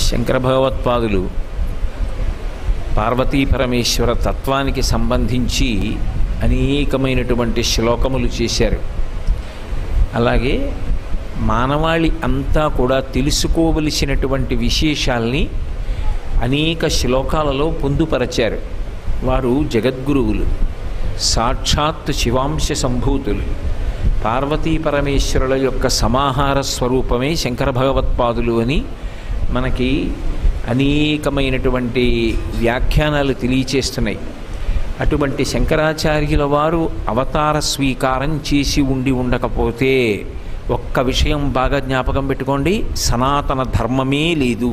శంకర భగవత్పాదులు పార్వతీ పరమేశ్వర తత్వానికి సంబంధించి అనేకమైనటువంటి శ్లోకములు చేశారు. అలాగే మానవాళి అంతా కూడా తెలుసుకోవలసినటువంటి విశేషాల్ని అనేక శ్లోకాలలో పొందుపరచారు. వారు జగద్గురువులు, సాక్షాత్ శివాంశ సంభూతులు. పార్వతీ పరమేశ్వరుల యొక్క సమాహార స్వరూపమే శంకర భగవత్పాదులు అని మనకి అనేకమైనటువంటి వ్యాఖ్యానాలు తెలియచేస్తున్నాయి. అటువంటి శంకరాచార్యుల వారు అవతార స్వీకారం చేసి ఉండకపోతే ఒక్క విషయం బాగా జ్ఞాపకం పెట్టుకోండి, సనాతన ధర్మమే లేదు.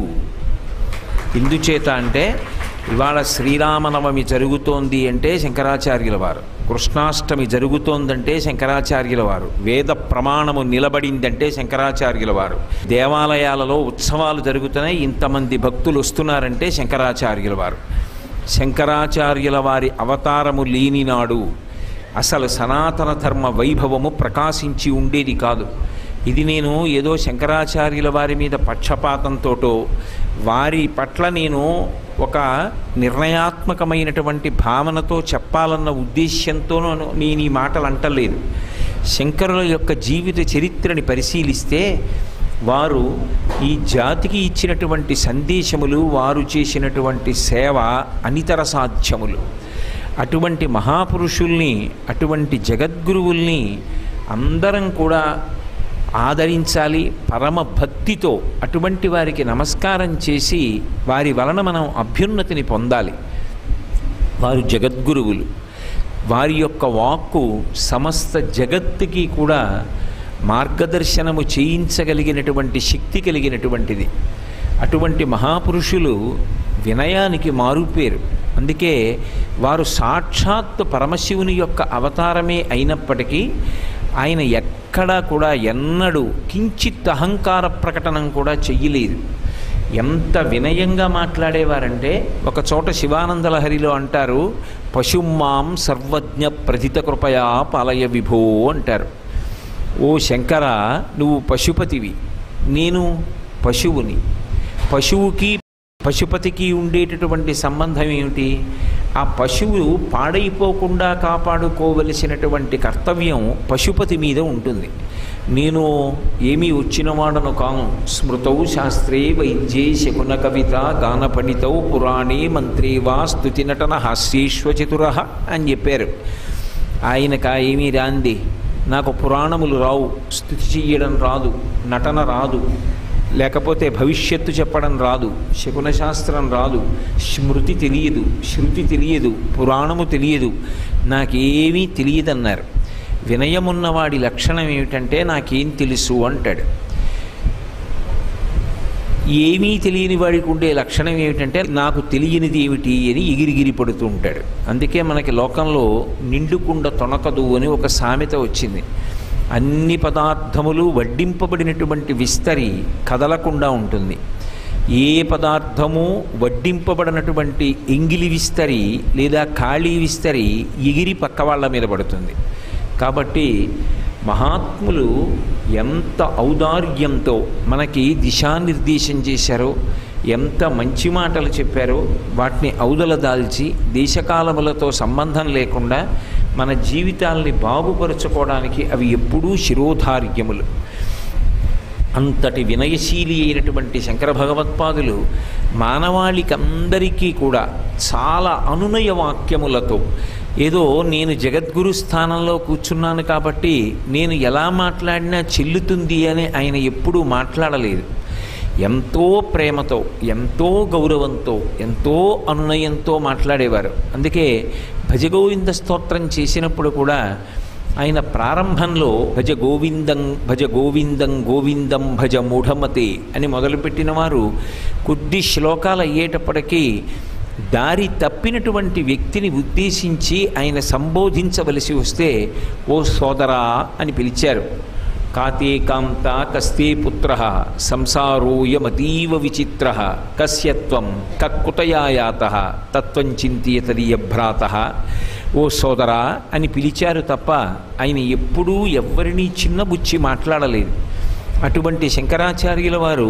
ఎందుచేత అంటే ఇవాళ శ్రీరామనవమి జరుగుతోంది అంటే శంకరాచార్యుల వారు, కృష్ణాష్టమి జరుగుతోందంటే శంకరాచార్యుల వారు, వేద ప్రమాణము నిలబడిందంటే శంకరాచార్యుల వారు, దేవాలయాలలో ఉత్సవాలు జరుగుతున్నాయి, ఇంతమంది భక్తులు వస్తున్నారంటే శంకరాచార్యుల వారు. శంకరాచార్యుల వారి అవతారము లేనినాడు అసలు సనాతన ధర్మ వైభవము ప్రకాశించి ఉండేది కాదు. ఇది నేను ఏదో శంకరాచార్యుల వారి మీద పక్షపాతంతోటో వారి పట్ల నేను ఒక నిర్ణయాత్మకమైనటువంటి భావనతో చెప్పాలన్న ఉద్దేశ్యంతోనూ నేను ఈ మాటలు అంటలేదు. శంకరుల యొక్క జీవిత చరిత్రని పరిశీలిస్తే వారు ఈ జాతికి ఇచ్చినటువంటి సందేశములు, వారు చేసినటువంటి సేవ అనితర సాధ్యములు. అటువంటి మహాపురుషుల్ని, అటువంటి జగద్గురువుల్ని అందరం కూడా ఆదరించాలి. పరమ భక్తితో అటువంటి వారికి నమస్కారం చేసి వారి వలన మనం అభ్యున్నతిని పొందాలి. వారు జగద్గురువులు. వారి యొక్క వాక్కు సమస్త జగత్తుకి కూడా మార్గదర్శనము చేయించగలిగినటువంటి శక్తి కలిగినటువంటిది. అటువంటి మహాపురుషులు వినయానికి మారుపేరు. అందుకే వారు సాక్షాత్ పరమశివుని యొక్క అవతారమే అయినప్పటికీ ఆయన ఎక్కడా కూడా ఎన్నడూ కించిత్ అహంకార ప్రకటనం కూడా చెయ్యలేదు. ఎంత వినయంగా మాట్లాడేవారంటే ఒక చోట శివానందలహరిలో అంటారు, పశుమాం సర్వజ్ఞ ప్రథిత కృపయా పాలయ విభో అంటారు. ఓ శంకర, నువ్వు పశుపతివి, నేను పశువుని. పశువుకి పశుపతికి ఉండేటటువంటి సంబంధం ఏమిటి? ఆ పశువు పాడైపోకుండా కాపాడుకోవలసినటువంటి కర్తవ్యం పశుపతి మీద ఉంటుంది. నేను ఏమీ వచ్చినవాడను కాను. స్మృతౌ శాస్త్రే వైద్యే శకున కవిత గాన పండితౌ పురాణే మంత్రే వా స్తుతి నటన హాస్యేశ్వచతుర అని చెప్పారు. ఆయనకా ఏమీ రాంది. నాకు పురాణములు రావు, స్తుతి చెయ్యడం రాదు, నటన రాదు, లేకపోతే భవిష్యత్తు చెప్పడం రాదు, శకున శాస్త్రం రాదు, స్మృతి తెలియదు, శృతి తెలియదు, పురాణము తెలియదు, నాకేమీ తెలియదన్నారు. వినయమున్నవాడి లక్షణం ఏమిటంటే నాకేం తెలుసు అంటాడు. ఏమీ తెలియని వాడికి ఉండే లక్షణం ఏమిటంటే నాకు తెలియనిది ఏమిటి అని ఎగిరిగిరి పడుతూ ఉంటాడు. అందుకే మనకి లోకంలో నిండుకుండ తొణకదు అని ఒక సామెత వచ్చింది. అన్ని పదార్థములు వడ్డింపబడినటువంటి విస్తరి కదలకుండా ఉంటుంది. ఏ పదార్థము వడ్డింపబడినటువంటి ఎంగిలి విస్తరి లేదా ఖాళీ విస్తరి ఎగిరి పక్క వాళ్ళ మీద పడుతుంది. కాబట్టి మహాత్ములు ఎంత ఔదార్యంతో మనకి దిశానిర్దేశం చేశారో, ఎంత మంచి మాటలు చెప్పారో వాటిని ఔదల దాల్చి దేశకాలములతో సంబంధం లేకుండా మన జీవితాల్ని బాగుపరుచుకోవడానికి అవి ఎప్పుడూ శిరోధార్యములు. అంతటి వినయశీలి అయినటువంటి శంకర భగవత్పాదులు మానవాళికందరికీ కూడా చాలా అనునయ వాక్యములతో, ఏదో నేను జగద్గురు స్థానంలో కూర్చున్నాను కాబట్టి నేను ఎలా మాట్లాడినా చెల్లుతుంది అని ఆయన ఎప్పుడూ మాట్లాడలేదు. ఎంతో ప్రేమతో, ఎంతో గౌరవంతో, ఎంతో అనునయంతో మాట్లాడేవారు. అందుకే భజగోవింద స్తోత్రం చేసినప్పుడు కూడా ఆయన ప్రారంభంలో భజ గోవిందం భజ గోవిందం గోవిందం భజ మూఢమతే అని మొదలుపెట్టిన వారు కొద్ది శ్లోకాలు అయ్యేటప్పటికీ దారి తప్పినటువంటి వ్యక్తిని ఉద్దేశించి ఆయన సంబోధించవలసి వస్తే ఓ సోదరా అని పిలిచారు. కాతే కాంత కస్తే పుత్ర సంసారోయమతీవ విచిత్ర కస్యత్వం కక్కుతయాయాత తత్వం చింతయతదీయ భ్రాత. ఓ సోదరా అని పిలిచారు తప్ప ఆయన ఎప్పుడూ ఎవ్వరినీ చిన్నబుచ్చి మాట్లాడలేదు. అటువంటి శంకరాచార్యుల వారు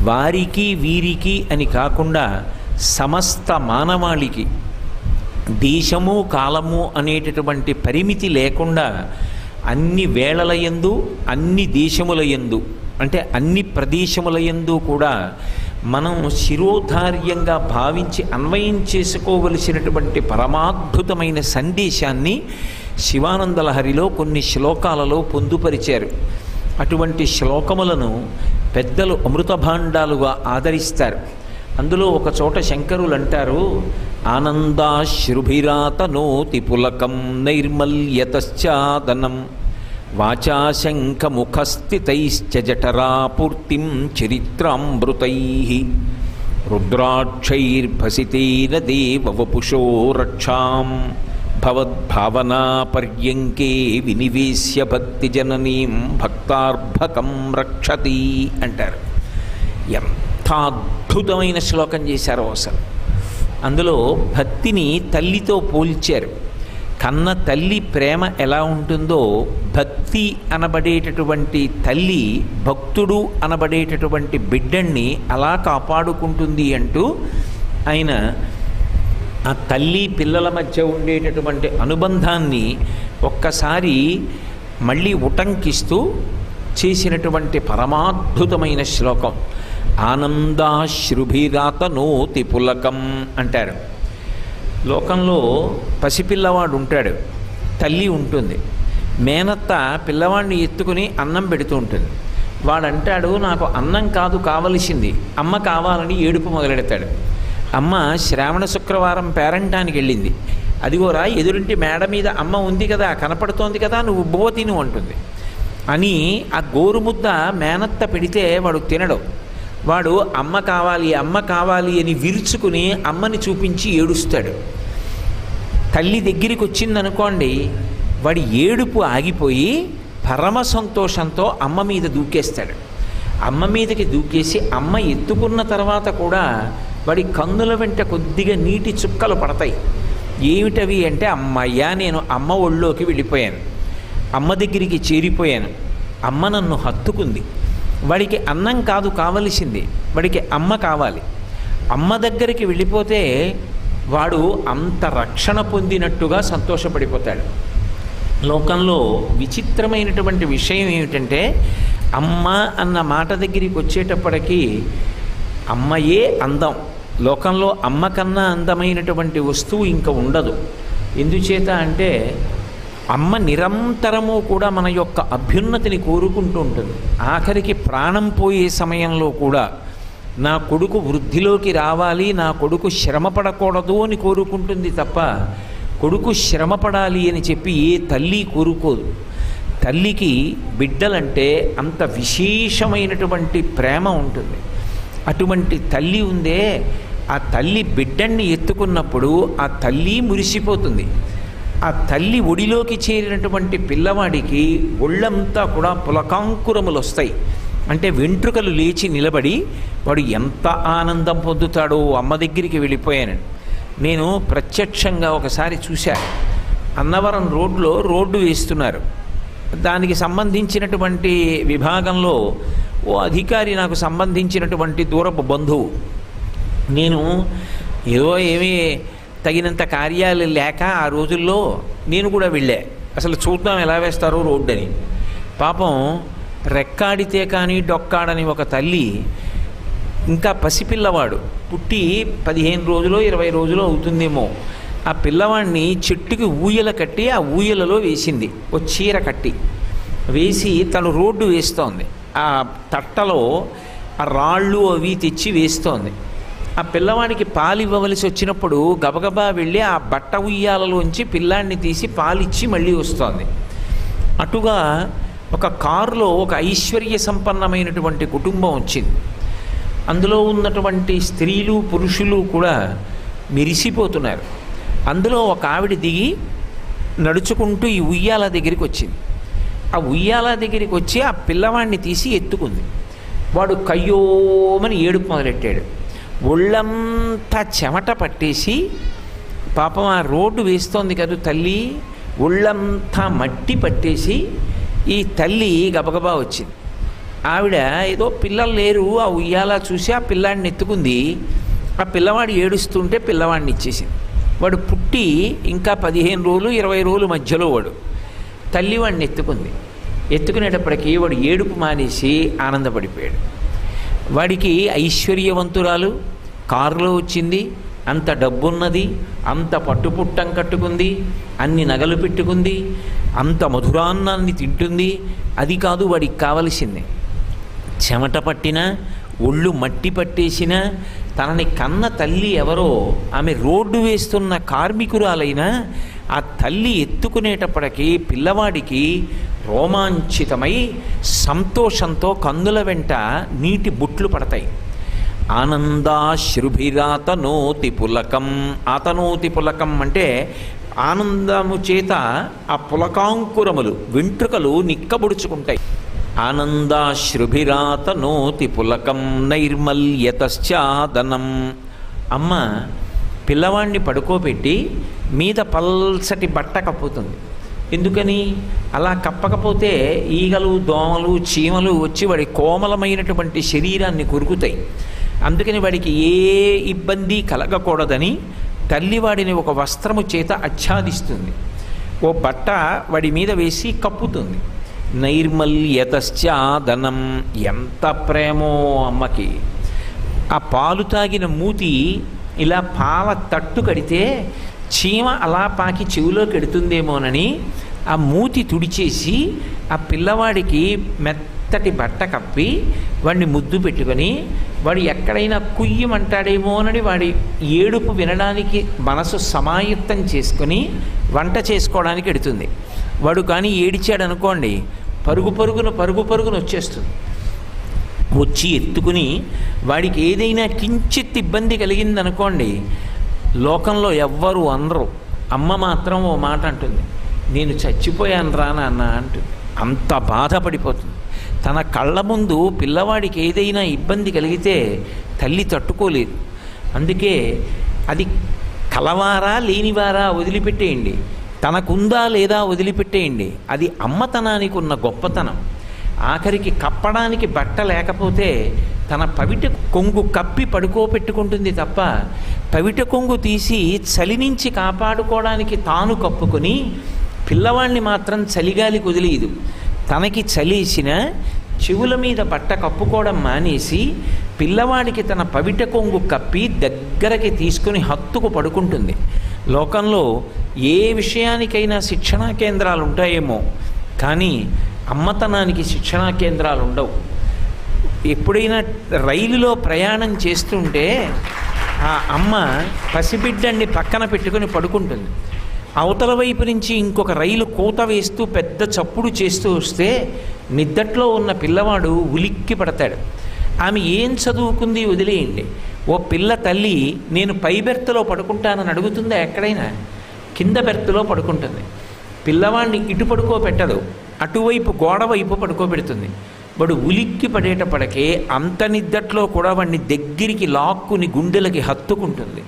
వారికి వీరికి అని కాకుండా సమస్త మానవాళికి దేశము కాలము అనేటటువంటి పరిమితి లేకుండా అన్ని వేళల యందు అన్ని దేశముల యందు అంటే అన్ని ప్రదేశముల యందు కూడా మనం శిరోధార్యంగా భావించి అన్వయం చేసుకోవలసినటువంటి పరమాద్భుతమైన సందేశాన్ని శివానంద లహరిలో కొన్ని శ్లోకాలలో పొందుపరిచారు. అటువంటి శ్లోకములను పెద్దలు అమృత భాండాలుగా ఆదరిస్తారు. అందులో ఒక చోట శంకరులు అంటారు, ఆనందాశ్రుభిరాతనోతి పులకం నైర్మల్యతశ్చాదనం వాచాశంఖముఖస్థితైశ్చ జఠరాపూర్తిం చరిత్రామృతైః రుద్రాక్షైర్భసితేన దేవవపుషో రక్షాం భవద్భావనా పర్యంకే వినివేశ్య భక్తిజననీం భక్తార్భకం రక్షతి అంటారు. ఎంత అద్భుతమైన శ్లోకం చేశారో అసలు. అందులో భక్తిని తల్లితో పోల్చారు. కన్న తల్లి ప్రేమ ఎలా ఉంటుందో భక్తి అనబడేటటువంటి తల్లి భక్తుడు అనబడేటటువంటి బిడ్డణ్ణి అలా కాపాడుకుంటుంది అంటూ ఆయన ఆ తల్లి పిల్లల మధ్య ఉండేటటువంటి అనుబంధాన్ని ఒక్కసారి మళ్ళీ ఉటంకిస్తూ చేసినటువంటి పరమాద్భుతమైన శ్లోకం. ఆనందాశ్రుభిరాతనోతి పులకం అంటారు. లోకంలో పసిపిల్లవాడు ఉంటాడు, తల్లి ఉంటుంది, మేనత్త పిల్లవాడిని ఎత్తుకుని అన్నం పెడుతూ ఉంటుంది. వాడంటాడు, నాకు అన్నం కాదు కావలసింది, అమ్మ కావాలని ఏడుపు మొదలెడతాడు. అమ్మ శ్రావణ శుక్రవారం పేరంటానికి వెళ్ళింది, అదిగోరా ఎదురింటి మేడ మీద అమ్మ ఉంది కదా, కనపడుతోంది కదా, నువ్వు బువ్వ తిను అంటుంది. అని ఆ గోరుముద్ద మేనత్త పెడితే వాడు తినడు. వాడు అమ్మ కావాలి అమ్మ కావాలి అని విరుచుకుని అమ్మని చూపించి ఏడుస్తాడు. తల్లి దగ్గరికి వచ్చిందనుకోండి, వాడి ఏడుపు ఆగిపోయి పరమ సంతోషంతో అమ్మ మీద దూకేస్తాడు. అమ్మ మీదకి దూకేసి అమ్మ ఎత్తుకున్న తర్వాత కూడా వాడి కన్నుల వెంట కొద్దిగా నీటి చుక్కలు పడతాయి. ఏమిటవి అంటే, అమ్మయ్యా నేను అమ్మ ఒళ్ళోకి వెళ్ళిపోయాను, అమ్మ దగ్గరికి చేరిపోయాను, అమ్మ నన్ను హత్తుకుంది. వాడికి అన్నం కాదు కావలసింది, వాడికి అమ్మ కావాలి. అమ్మ దగ్గరికి వెళ్ళిపోతే వాడు అంత రక్షణ పొందినట్టుగా సంతోషపడిపోతాడు. లోకంలో విచిత్రమైనటువంటి విషయం ఏమిటంటే, అమ్మ అన్న మాట దగ్గరికి వచ్చేటప్పటికీ అమ్మయే అందం. లోకంలో అమ్మ కన్నా అందమైనటువంటి వస్తువు ఇంకా ఉండదు. ఎందుచేత అంటే అమ్మ నిరంతరము కూడా మన యొక్క అభ్యున్నతిని కోరుకుంటూ ఉంటుంది. ఆఖరికి ప్రాణం పోయే సమయంలో కూడా నా కొడుకు వృద్ధిలోకి రావాలి, నా కొడుకు శ్రమ పడకూడదు అని కోరుకుంటుంది తప్ప కొడుకు శ్రమ పడాలి అని చెప్పి ఏ తల్లి కోరుకోదు. తల్లికి బిడ్డలంటే అంత విశేషమైనటువంటి ప్రేమ ఉంటుంది. అటువంటి తల్లి ఉందే, ఆ తల్లి బిడ్డన్ని ఎత్తుకున్నప్పుడు ఆ తల్లి మురిసిపోతుంది. ఆ తల్లి ఒడిలోకి చేరినటువంటి పిల్లవాడికి ఒళ్ళంతా కూడా పులకాంకురములు వస్తాయి. అంటే వెంట్రుకలు లేచి నిలబడి వాడు ఎంత ఆనందం పొందుతాడో అమ్మ దగ్గరికి వెళ్ళిపోయాను. నేను ప్రత్యక్షంగా ఒకసారి చూశా. అన్నవరం రోడ్లో రోడ్డు వేస్తున్నారు. దానికి సంబంధించినటువంటి విభాగంలో ఓ అధికారి నాకు సంబంధించినటువంటి దూరపు బంధువు. నేను ఏదో ఏమీ తగినంత కార్యాలు లేక ఆ రోజుల్లో నేను కూడా వెళ్ళా, అసలు చూద్దాం ఎలా వేస్తారో రోడ్డు అని. పాపం రెక్కాడితే కానీ డొక్కాడని ఒక తల్లి, ఇంకా పసిపిల్లవాడు పుట్టి 15 రోజులో 20 రోజులో అవుతుందేమో, ఆ పిల్లవాడిని చెట్టుకి ఊయల కట్టి ఆ ఊయలలో వేసింది, ఓ చీర కట్టి వేసి తను రోడ్డు వేస్తోంది. ఆ తట్టలో ఆ రాళ్ళు అవి తెచ్చి వేస్తోంది. ఆ పిల్లవాడికి పాలు ఇవ్వవలసి వచ్చినప్పుడు గబగబా వెళ్ళి ఆ బట్ట ఉయ్యాలలోంచి పిల్లాడిని తీసి పాలిచ్చి మళ్ళీ వస్తోంది. అటుగా ఒక కారులో ఒక ఐశ్వర్య సంపన్నమైనటువంటి కుటుంబం వచ్చింది. అందులో ఉన్నటువంటి స్త్రీలు పురుషులు కూడా మెరిసిపోతున్నారు. అందులో ఒక ఆవిడ దిగి నడుచుకుంటూ ఈ ఉయ్యాల దగ్గరికి వచ్చింది. ఆ ఉయ్యాల దగ్గరికి వచ్చి ఆ పిల్లవాడిని తీసి ఎత్తుకుంది. వాడు కయ్యోమని ఏడుపు మొదలెట్టాడు. ఒళ్ళంతా చెమట పట్టేసి, పాపం ఆ రోడ్డు వేస్తోంది కదా తల్లి, ఒళ్ళంతా మట్టి పట్టేసి ఈ తల్లి గబగబా వచ్చింది. ఆవిడ ఏదో పిల్లలు లేరు, ఆ ఉయ్యాల చూసి ఆ పిల్లాడిని ఎత్తుకుంది. ఆ పిల్లవాడు ఏడుస్తుంటే పిల్లవాడిని ఇచ్చేసింది. వాడు పుట్టి ఇంకా 15 రోజులు 20 రోజులు మధ్యలో వాడు తల్లి వాడిని ఎత్తుకుంది. ఎత్తుకునేటప్పటికీ వాడు ఏడుపు మానేసి ఆనందపడిపోయాడు. వాడికి ఐశ్వర్యవంతురాలు, కారులో వచ్చింది, అంత డబ్బున్నది, అంత పట్టుపుట్టం కట్టుకుంది, అన్ని నగలు పెట్టుకుంది, అంత మధురాన్నాన్ని తింటుంది. అది కాదు వాడికి కావలసింది. చెమట పట్టిన, ఒళ్ళు మట్టి పట్టేసిన, తనని కన్న తల్లి ఎవరో ఆమె రోడ్డు వేస్తున్న కార్మికురాలైనా ఆ తల్లి ఎత్తుకునేటప్పటికీ పిల్లవాడికి రోమాంచితమై సంతోషంతో కందుల వెంట నీటి బుట్లు పడతాయి. ఆనందాశ్రుభిరాతనోతి పులకం. ఆతనోతి పులకం అంటే ఆనందము చేత ఆ పులకాంకురములు, వెంట్రుకలు నిక్కబుడుచుకుంటాయి. ఆనందాశ్రుభిరాతనోతి పులకం నైర్మల్యతశ్చాదనం. అమ్మ పిల్లవాడిని పడుకోబెట్టి మీద పల్సటి బట్ట కప్పుతుంది. ఎందుకని? అలా కప్పకపోతే ఈగలు, దోమలు, చీమలు వచ్చి వాడి కోమలమైనటువంటి శరీరాన్ని కొరుకుతాయి. అందుకని వాడికి ఏ ఇబ్బంది కలగకూడదని తల్లి వాడిని ఒక వస్త్రము చేత ఆచ్ఛాదిస్తుంది. ఓ బట్ట వాడి మీద వేసి కప్పుతుంది. నైర్మల్యతశ్చాదనం. ఎంత ప్రేమో అమ్మకి! ఆ పాలు తాగిన మూతి ఇలా పాల తట్టు కడితే చీమ అలా పాకి చెవిలోకి ఎడుతుందేమోనని ఆ మూతి తుడిచేసి ఆ పిల్లవాడికి మెత్తటి బట్ట కప్పి వాడిని ముద్దు పెట్టుకొని వాడు ఎక్కడైనా కుయ్యమంటాడేమోనని వాడి ఏడుపు వినడానికి మనసు సమాయుక్తం చేసుకొని వంట చేసుకోవడానికి ఎడుతుంది. వాడు కానీ ఏడిచాడు అనుకోండి, పరుగు పరుగున వచ్చేస్తుంది. వచ్చి ఎత్తుకుని వాడికి ఏదైనా కించిత్ ఇబ్బంది కలిగిందనుకోండి, లోకంలో ఎవ్వరు అనరు, అమ్మ మాత్రం ఓ మాట అంటుంది, నేను చచ్చిపోయాను రా నాన్న అంటుంది. అంత బాధపడిపోతుంది. తన కళ్ళ ముందు పిల్లవాడికి ఏదైనా ఇబ్బంది కలిగితే తల్లి తట్టుకోలేదు. అందుకే అది కలవారా లేనివారా వదిలిపెట్టేయండి, తనకుందా లేదా వదిలిపెట్టేయండి. అది అమ్మతనానికి ఉన్న గొప్పతనం. ఆఖరికి కప్పడానికి బట్ట లేకపోతే తన పవిట కొంగు కప్పి పడుకోబెట్టుకుంటుంది తప్ప పవిట కొంగు తీసి చలి నుంచి కాపాడుకోవడానికి తాను కప్పుకొని పిల్లవాడిని మాత్రం చలిగాలికి వదిలేయదు. తనకి చలేసిన చెవుల మీద బట్ట కప్పుకోవడం మానేసి పిల్లవాడికి తన పవిట కొంగు కప్పి దగ్గరకి తీసుకుని హత్తుకు పడుకుంటుంది. లోకంలో ఏ విషయానికైనా శిక్షణా కేంద్రాలు ఉంటాయేమో, కానీ అమ్మతనానికి శిక్షణా కేంద్రాలు ఉండవు. ఎప్పుడైనా రైలులో ప్రయాణం చేస్తుంటే ఆ అమ్మ పసిబిడ్డని పక్కన పెట్టుకుని పడుకుంటుంది. అవతల వైపు నుంచి ఇంకొక రైలు కూత వేస్తూ పెద్ద చప్పుడు చేస్తూ వస్తే నిద్దట్లో ఉన్న పిల్లవాడు ఉలిక్కి పడతాడు. ఆమె ఏం చదువుకుంది వదిలేయండి. ఓ పిల్ల తల్లి నేను పై బెర్త్లో పడుకుంటానని అడుగుతుందా? ఎక్కడైనా కింద బెర్త్లో పడుకుంటుంది. పిల్లవాడిని ఇటు పడుకోబెట్టదు, అటువైపు గోడ వైపు పడుకోబెడుతుంది. వాడు ఉలిక్కి పడేటప్పటికే అంత నిద్దట్లో కూడా వాడిని దగ్గరికి లాక్కుని గుండెలకి హత్తుకుంటుంది.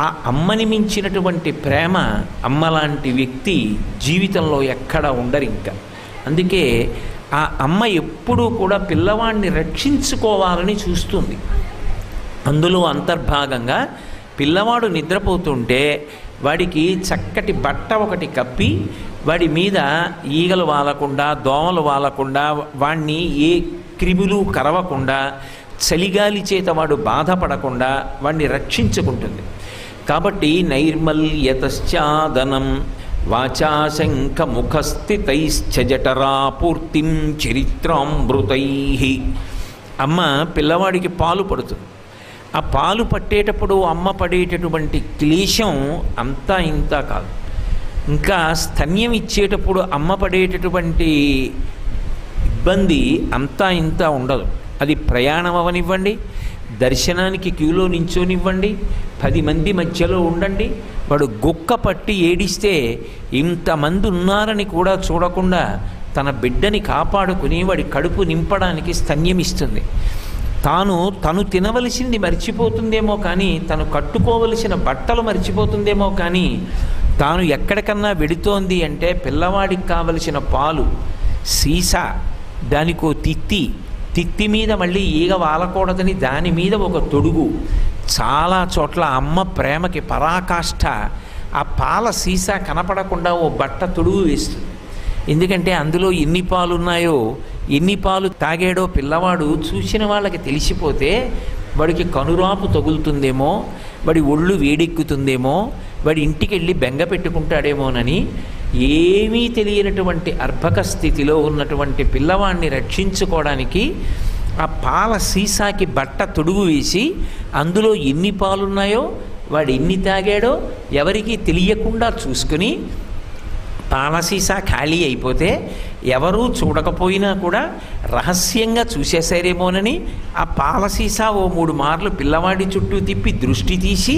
ఆ అమ్మని మించినటువంటి ప్రేమ, అమ్మలాంటి వ్యక్తి జీవితంలో ఎక్కడ ఉండరు ఇంకా. అందుకే ఆ అమ్మ ఎప్పుడూ కూడా పిల్లవాడిని రక్షించుకోవాలని చూస్తుంది. అందులో అంతర్భాగంగా పిల్లవాడు నిద్రపోతుంటే వాడికి చక్కటి బట్ట ఒకటి కప్పి వాడి మీద ఈగలు వాలకుండా, దోమలు వాలకుండా, వాడిని ఏ క్రిములు కరవకుండా, చలిగాలి చేత వాడు బాధపడకుండా వాడిని రక్షించుకుంటుంది. కాబట్టి నైర్మల్యతశ్చాదనం వాచాశంఖ ముఖస్థితైశ్చ జఠరాపూర్తిం చరిత్రామృతై. అమ్మ పిల్లవాడికి పాలు పడుతుంది. ఆ పాలు పట్టేటప్పుడు అమ్మ పడేటటువంటి క్లేశం అంతా ఇంత కాదు. ఇంకా స్తన్యం ఇచ్చేటప్పుడు అమ్మ పడేటటువంటి ఇబ్బంది అంతా ఇంత ఉండదు. అది ప్రయాణం అవనివ్వండి, దర్శనానికి క్యూలో నించోనివ్వండి, 10 మంది మధ్యలో ఉండండి, వాడు గుక్క పట్టి ఏడిస్తే ఇంతమంది ఉన్నారని కూడా చూడకుండా తన బిడ్డని కాపాడుకుని వాడి కడుపు నింపడానికి స్తన్యమిస్తుంది. తను తినవలసింది మర్చిపోతుందేమో కానీ, తను కట్టుకోవలసిన బట్టలు మర్చిపోతుందేమో కానీ, తాను ఎక్కడికన్నా వెడుతోంది అంటే పిల్లవాడికి కావలసిన పాలు, సీసా, దానికో తిత్తి, తిత్తి మీద మళ్ళీ ఈగ వాలకూడదని దాని మీద ఒక తొడుగు. చాలా చోట్ల అమ్మ ప్రేమకి పరాకాష్ఠ ఆ పాల సీసా కనపడకుండా ఓ బట్ట తొడుగు వేస్తుంది. ఎందుకంటే అందులో ఎన్ని పాలున్నాయో, ఎన్ని పాలు తాగాడో పిల్లవాడు చూసిన వాళ్ళకి తెలిసిపోతే వాడికి కనురాపు తగులుతుందేమో, వాడి ఒళ్ళు వేడెక్కుతుందేమో, వాడి ఇంటికి వెళ్ళి బెంగ పెట్టుకుంటాడేమోనని ఏమీ తెలియనటువంటి అర్భక స్థితిలో ఉన్నటువంటి పిల్లవాడిని రక్షించుకోవడానికి ఆ పాల సీసాకి బట్ట తొడుగు వేసి అందులో ఎన్ని పాలున్నాయో, వాడు ఎన్ని తాగాడో ఎవరికీ తెలియకుండా చూసుకుని పాల సీసా ఖాళీ అయిపోతే ఎవరూ చూడకపోయినా కూడా రహస్యంగా చూసేశారేమోనని ఆ పాల సీసా ఓ 3 మార్లు పిల్లవాడి చుట్టూ తిప్పి దృష్టి తీసి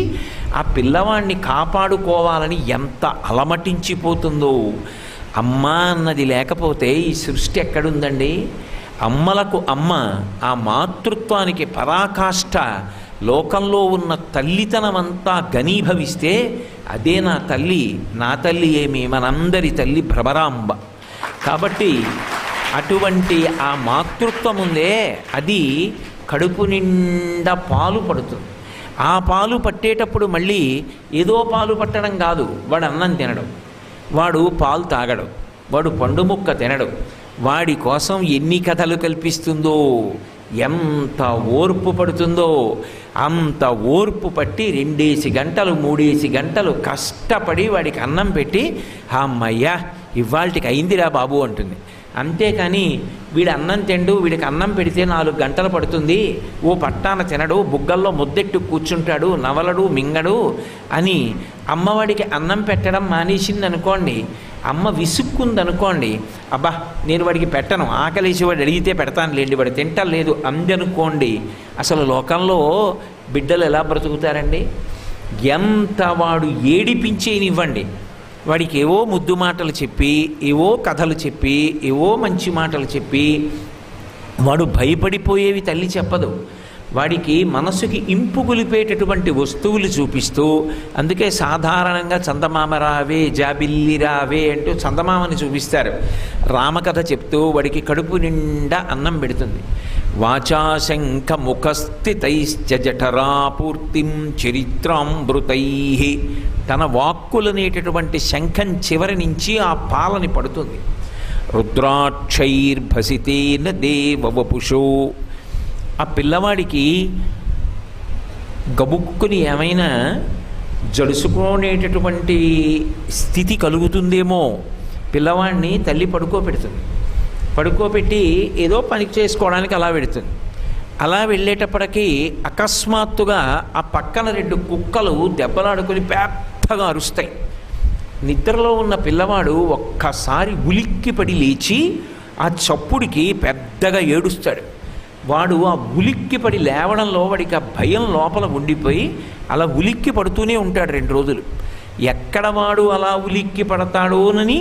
ఆ పిల్లవాడిని కాపాడుకోవాలని ఎంత అలమటించిపోతుందో. అమ్మ అన్నది లేకపోతే ఈ సృష్టి ఎక్కడుందండి? అమ్మలకు అమ్మ, ఆ మాతృత్వానికి పరాకాష్ఠ లోకంలో ఉన్న తల్లితనమంతా ఘనీభవిస్తే అదే నా తల్లి ఏమి, మనందరి తల్లి భ్రమరాంబ. కాబట్టి అటువంటి ఆ మాతృత్వం ఉందే, అది కడుపు నిండా పాలు పడుతుంది. ఆ పాలు పట్టేటప్పుడు మళ్ళీ ఏదో పాలు పట్టడం కాదు, వాడు అన్నం తినడం, వాడు పాలు తాగడం, వాడు పండు ముక్క తినడం, వాడి కోసం ఎన్ని కథలు కల్పిస్తుందో, ఎంత ఓర్పు పడుతుందో. అంత ఓర్పు పట్టి 2 గంటలు 3 గంటలు కష్టపడి వాడికి అన్నం పెట్టి అమ్మయ్యా ఇవాళకి అయిందిరా బాబు అంటుంది. అంతేకాని వీడు అన్నం తిండు, వీడికి అన్నం పెడితే 4 గంటలు పడుతుంది, ఓ పట్టాన తినడు, బుగ్గల్లో ముద్దెట్టు కూర్చుంటాడు, నవలడు మింగడు అని అమ్మవాడికి అన్నం పెట్టడం మానేసింది అనుకోండి, అమ్మ విసుక్కుందనుకోండి, అబ్బా నేను వాడికి పెట్టను, ఆకలేసి వాడు అడిగితే పెడతాను లేండి, వాడు తింటలేదు అందనుకోండి, అసలు లోకంలో బిడ్డలు ఎలా బ్రతుకుతారండి? ఎంత వాడు ఏడిపించేనివ్వండి, వాడికి ఏవో ముద్దు మాటలు చెప్పి, ఏవో కథలు చెప్పి, ఏవో మంచి మాటలు చెప్పి వాడు భయపడిపోయేవి తల్లి చెప్పదు. వాడికి మనసుకి ఇంపు గొలిపేటటువంటి వస్తువులు చూపిస్తూ, అందుకే సాధారణంగా చందమామ రావే జాబిల్లి రావే అంటూ చందమామని చూపిస్తారు. రామకథ చెప్తూ వాడికి కడుపు నిండా అన్నం పెడుతుంది. వాచాశంఖ ముఖస్థితైశ్చ జఠరాపూర్తిం చరిత్రామృతై, తన వాక్కులనేటటువంటి శంఖం చివరి నుంచి ఆ పాలని పడుతుంది. రుద్రాక్షైర్భసితేన దేవవపుషో, ఆ పిల్లవాడికి గబుక్కుని ఏమైనా జడుసుకునేటటువంటి స్థితి కలుగుతుందేమో, పిల్లవాడిని తల్లి పడుకోబెట్టి ఏదో పని చేసుకోవడానికి అలా పెడుతుంది. అలా వెళ్ళేటప్పటికీ అకస్మాత్తుగా ఆ పక్కన 2 కుక్కలు దెబ్బలాడుకొని పెద్దగా అరుస్తాయి. నిద్రలో ఉన్న పిల్లవాడు ఒక్కసారి ఉలిక్కిపడి లేచి ఆ చప్పుడికి పెద్దగా ఏడుస్తాడు. వాడు ఆ ఉలిక్కిపడి లేవడంలో వాడికి ఆ భయం లోపల ఉండిపోయి అలా ఉలిక్కి పడుతూనే ఉంటాడు 2 రోజులు. ఎక్కడ వాడు అలా ఉలిక్కి పడతాడోనని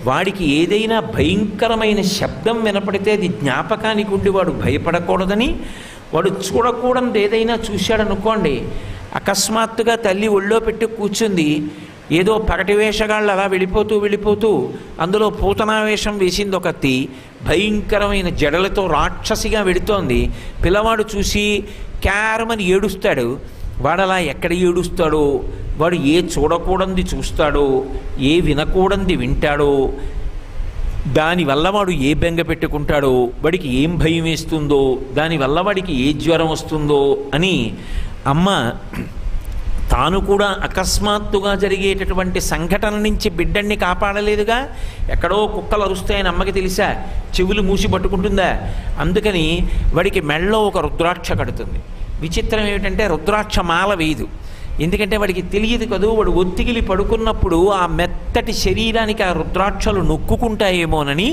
వాడికి ఏదైనా భయంకరమైన శబ్దం వినపడితే అది జ్ఞాపకానికి ఉండి వాడు భయపడకూడదని, వాడు చూడకూడదు ఏదైనా చూశాడనుకోండి, అకస్మాత్తుగా తల్లి ఒళ్ళో పెట్టి కూర్చుంది, ఏదో పగటి వేషగాళ్ళు అలా వెళ్ళిపోతూ అందులో పూతనా వేషం వేసింది ఒకటి, భయంకరమైన జడలతో రాక్షసిగా వెడుతోంది. పిల్లవాడు చూసి క్యారమని ఏడుస్తాడు. వాడలా ఎక్కడ ఏడుస్తాడో, వాడు ఏ చూడకూడంది చూస్తాడో, ఏ వినకూడంది వింటాడో, దానివల్ల వాడు ఏ బెంగ పెట్టుకుంటాడో, వాడికి ఏం భయం వేస్తుందో, దానివల్ల వాడికి ఏ జ్వరం వస్తుందో అని అమ్మ తాను కూడా అకస్మాత్తుగా జరిగేటటువంటి సంఘటన నుంచి బిడ్డన్ని కాపాడలేదుగా. ఎక్కడో కుక్కలు అరుస్తాయని అమ్మకి తెలిసా, చెవులు మూసి పట్టుకుంటుందా? అందుకని వాడికి మెళ్ళో ఒక రుద్రాక్ష కడుతుంది. విచిత్రం ఏమిటంటే రుద్రాక్ష మాల వేయదు. ఎందుకంటే వాడికి తెలియదు కదూ, వాడు ఒత్తిగిలి పడుకున్నప్పుడు ఆ మెత్తటి శరీరానికి ఆ రుద్రాక్షలు నొక్కుకుంటాయేమోనని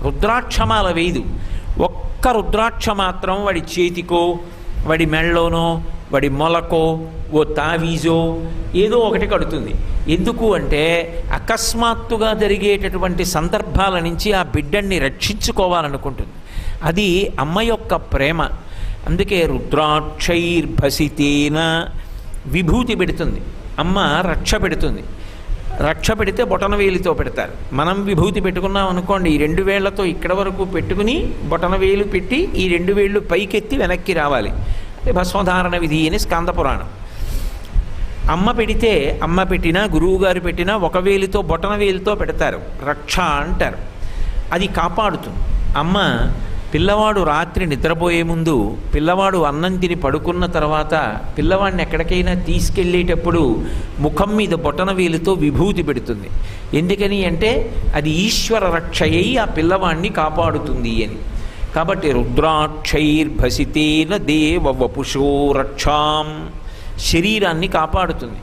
రుద్రాక్షమాల వేయదు. ఒక్క రుద్రాక్ష మాత్రం వాడి చేతికో, వాడి మెళ్ళలోనో, వాడి మొలకో, ఓ తావీజో ఏదో ఒకటి కడుతుంది. ఎందుకు అంటే అకస్మాత్తుగా జరిగేటటువంటి సందర్భాల నుంచి ఆ బిడ్డన్ని రక్షించుకోవాలనుకుంటుంది. అది అమ్మ యొక్క ప్రేమ. అందుకే రుద్రాక్షైర్భసితేన విభూతి పెడుతుంది, అమ్మ రక్ష పెడుతుంది. రక్ష పెడితే బొటనవేలితో పెడతారు. మనం విభూతి పెట్టుకున్నాం అనుకోండి, ఈ 2 వేళ్లతో ఇక్కడ వరకు పెట్టుకుని బొటనవేలు పెట్టి ఈ 2 వేళ్ళు పైకెత్తి వెనక్కి రావాలి. అంటే భస్మధారణ విధి అని స్కంద పురాణం. అమ్మ పెడితే, అమ్మ పెట్టినా గురువుగారు పెట్టినా 1 వేలితో బొటనవేలితో పెడతారు. రక్ష అంటారు. అది కాపాడుతుంది. అమ్మ పిల్లవాడు రాత్రి నిద్రపోయే ముందు, పిల్లవాడు అన్నం తిని పడుకున్న తర్వాత పిల్లవాడిని ఎక్కడికైనా తీసుకెళ్ళేటప్పుడు ముఖం మీద బొటనవేలుతో విభూతి పెడుతుంది. ఎందుకని అంటే అది ఈశ్వర రక్షయై ఆ పిల్లవాడిని కాపాడుతుంది అని. కాబట్టి రుద్రాక్షైర్భసితేన దేవ వపుషో రక్షాం, శరీరాన్ని కాపాడుతుంది.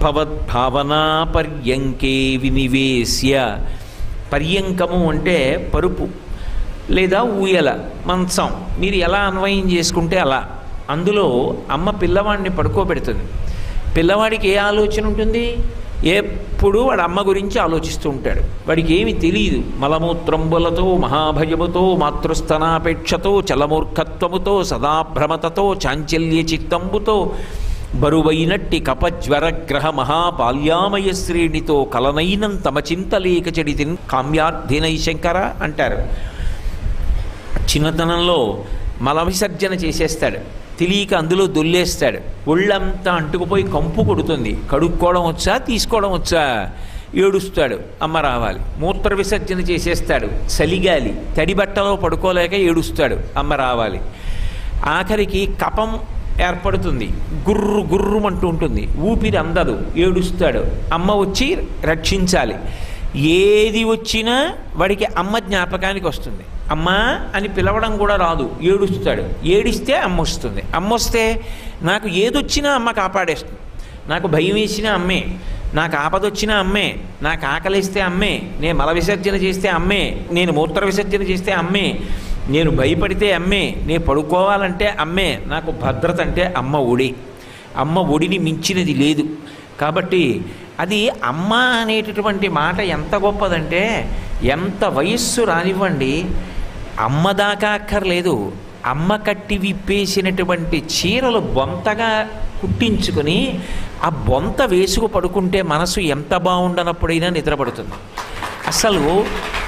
భవద్భావనా పర్యంకే వినివేశ్య, పర్యంకము అంటే పరుపు లేదా ఊయల, మంచం, మీరు ఎలా అన్వయం చేసుకుంటే అలా. అందులో అమ్మ పిల్లవాడిని పడుకోబెడుతుంది. పిల్లవాడికి ఏ ఆలోచన ఉంటుంది? ఎప్పుడూ వాడు అమ్మ గురించి ఆలోచిస్తూ ఉంటాడు. వాడికి ఏమి తెలియదు. మలమూత్రంబులతో, మహాభయముతో, మాతృస్థనాపేక్షతో, చలమూర్ఖత్వముతో, సదాభ్రమతతో, చాంచల్య చిత్తంబుతో, బరువైనట్టి కపజ్వరగ్రహ మహాపాల్యామయ శ్రేణితో కలనైనం తమ చింతలేక చెడితిన్ కామ్యార్థినై శంకర అంటారు. చిన్నతనంలో మల విసర్జన చేసేస్తాడు, తెలియక అందులో దొల్లేస్తాడు, ఒళ్ళంతా అంటుకుపోయి కంపు కొడుతుంది. కడుక్కోవడం వచ్చా, తీసుకోవడం వచ్చా, ఏడుస్తాడు, అమ్మ రావాలి. మూత్ర విసర్జన చేసేస్తాడు, చలిగాలి, తడి బట్టలో పడుకోలేక ఏడుస్తాడు, అమ్మ రావాలి. ఆఖరికి కపం ఏర్పడుతుంది, గుర్రు గుర్రుమంటూ ఉంటుంది, ఊపిరి అందదు, ఏడుస్తాడు, అమ్మ వచ్చి రక్షించాలి. ఏది వచ్చినా వాడికి అమ్మ జ్ఞాపకానికి వస్తుంది. అమ్మ అని పిలవడం కూడా రాదు, ఏడుస్తాడు. ఏడిస్తే అమ్మ వస్తుంది. అమ్మ వస్తే నాకు ఏదొచ్చినా అమ్మ కాపాడేస్తుంది. నాకు భయం వేసినా అమ్మే, నాకు ఆపదొచ్చినా అమ్మే, నాకు ఆకలిస్తే అమ్మే, నేను మల విసర్జన చేస్తే అమ్మే, నేను మూత్ర విసర్జన చేస్తే అమ్మే, నేను భయపడితే అమ్మే, నేను పడుకోవాలంటే అమ్మే. నాకు భద్రత అంటే అమ్మ ఒడి. అమ్మ ఒడిని మించినది లేదు. కాబట్టి అది అమ్మ అనేటటువంటి మాట ఎంత గొప్పదంటే, ఎంత వయస్సు రానివ్వండి, అమ్మ దాకా అక్కర్లేదు, అమ్మ కట్టి విప్పేసినటువంటి చీరలు బొంతగా కుట్టించుకొని ఆ బొంత వేసుకు పడుకుంటే మనసు ఎంత బాగుండనప్పుడైనా నిద్రపడుతుంది. అసలు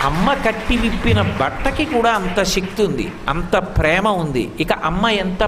అమ్మ కట్టి విప్పిన బట్టకి కూడా అంత శక్తి ఉంది, అంత ప్రేమ ఉంది. ఇక అమ్మ ఎంత